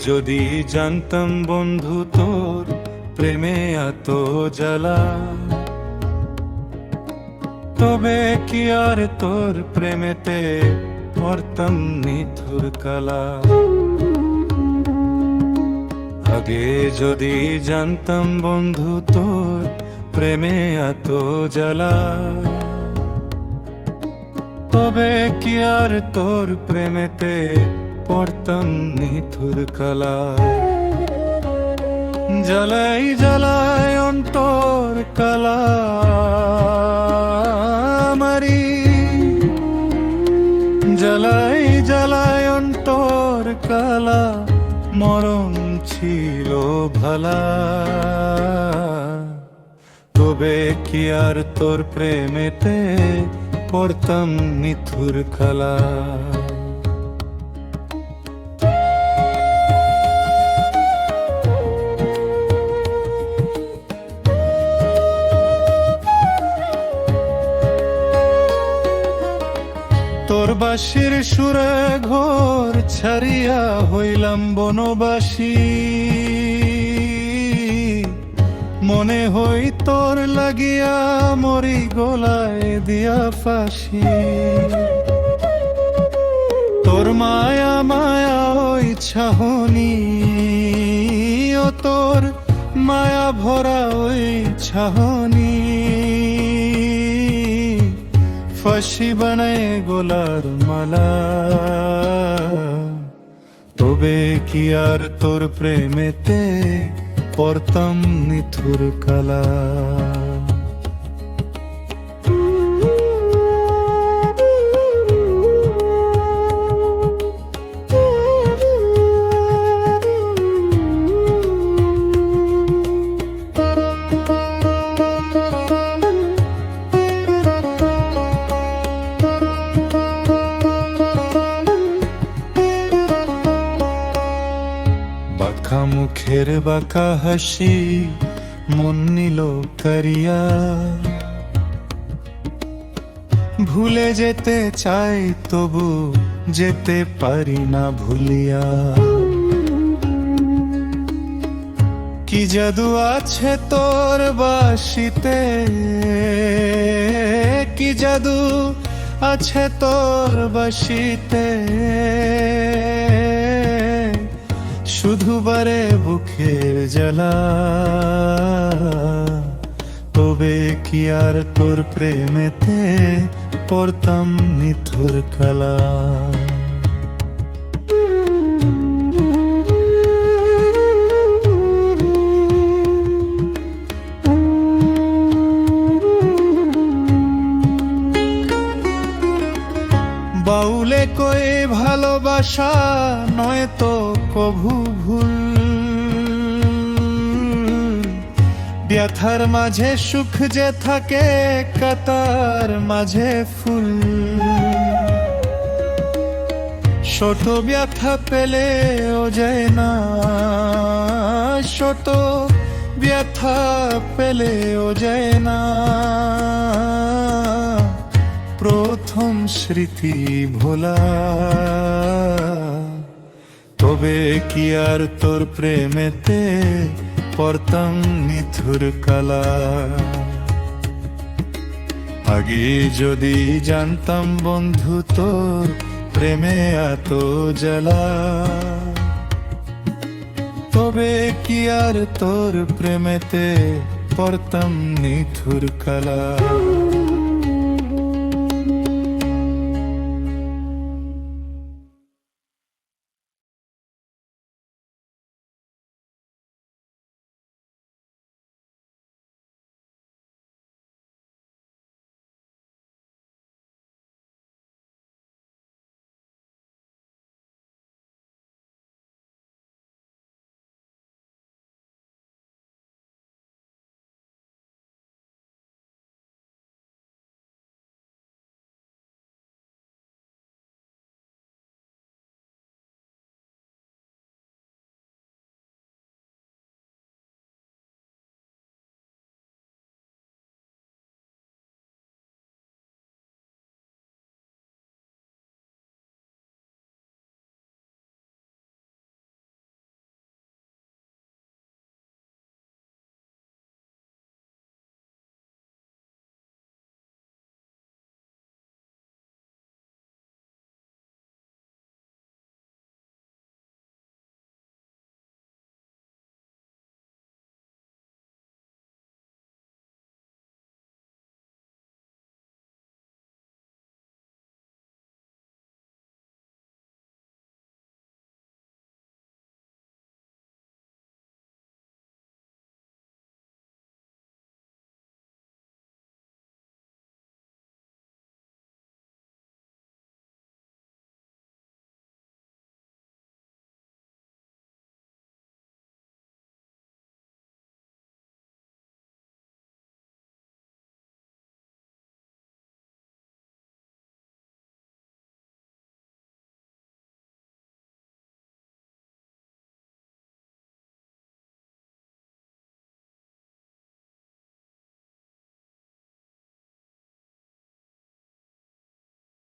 যদি জানতাম বন্ধু তোর প্রেমে এত জ্বালা, তবে কি আর তোর প্রেমেতে পড়তাম নিথুর কালা। আগে যদি জানতাম বন্ধু তোর প্রেমে এত জ্বালা, তবে কি আর তোর প্রেমেতে পড়তাম নিথুর কালা। জ্বালাই জ্বালাই অন্তর কালা আমারি, জ্বালাই জ্বালাই অন্তর কালা, মরণ ছিল ভালা। তবে কি আর তোর প্রেমেতে পড়তাম নিথুর কালা। তোর বাঁশির সুরে ঘোর ছাড়িয়া হইলাম বনবাসী, মনে হই তোর লাগিয়া মরি গলায় দিয়া ফাঁসি। তোর মায়া মায়া ওই ছাহনি, ও তোর মায়া ভরা ওই ছাহনি, ফাঁসি বানায় গোলার মালা। তবে কি আর তোর প্রেমেতে পড়তাম নিথুর কালা। বাঁকা মুখের বাঁকা হাসি মন নিল কারিয়া, ভুলে যেতে চাই তবু যেতে পারি না ভুলিয়া। কি জাদু আছে তোর বাঁশিতে, কি জাদু আছে তোর বাঁশিতে, শুধু বারে বুকের জ্বালা। তবে কি আর তোর প্রেমেতে পড়তাম নিথুর কালা। বাউলে কই ভালোবাসা নয় তো কভু ভুল, ব্যথার মাঝে সুখ যে থাকে কাতার মাঝে ফুল। ছোট ব্যথা পেলে ও যায় না, ছোট ব্যথা পেলে ও যায় না, প্রথম স্মৃতি ভোলা। তবে কি আর তোর প্রেমেতে পড়তাম নিথুর কালা। আগে যদি জানতাম বন্ধু তোর প্রেমে এত জ্বালা, তবে কি আর তোর প্রেমেতে পড়তাম নিথুর কালা।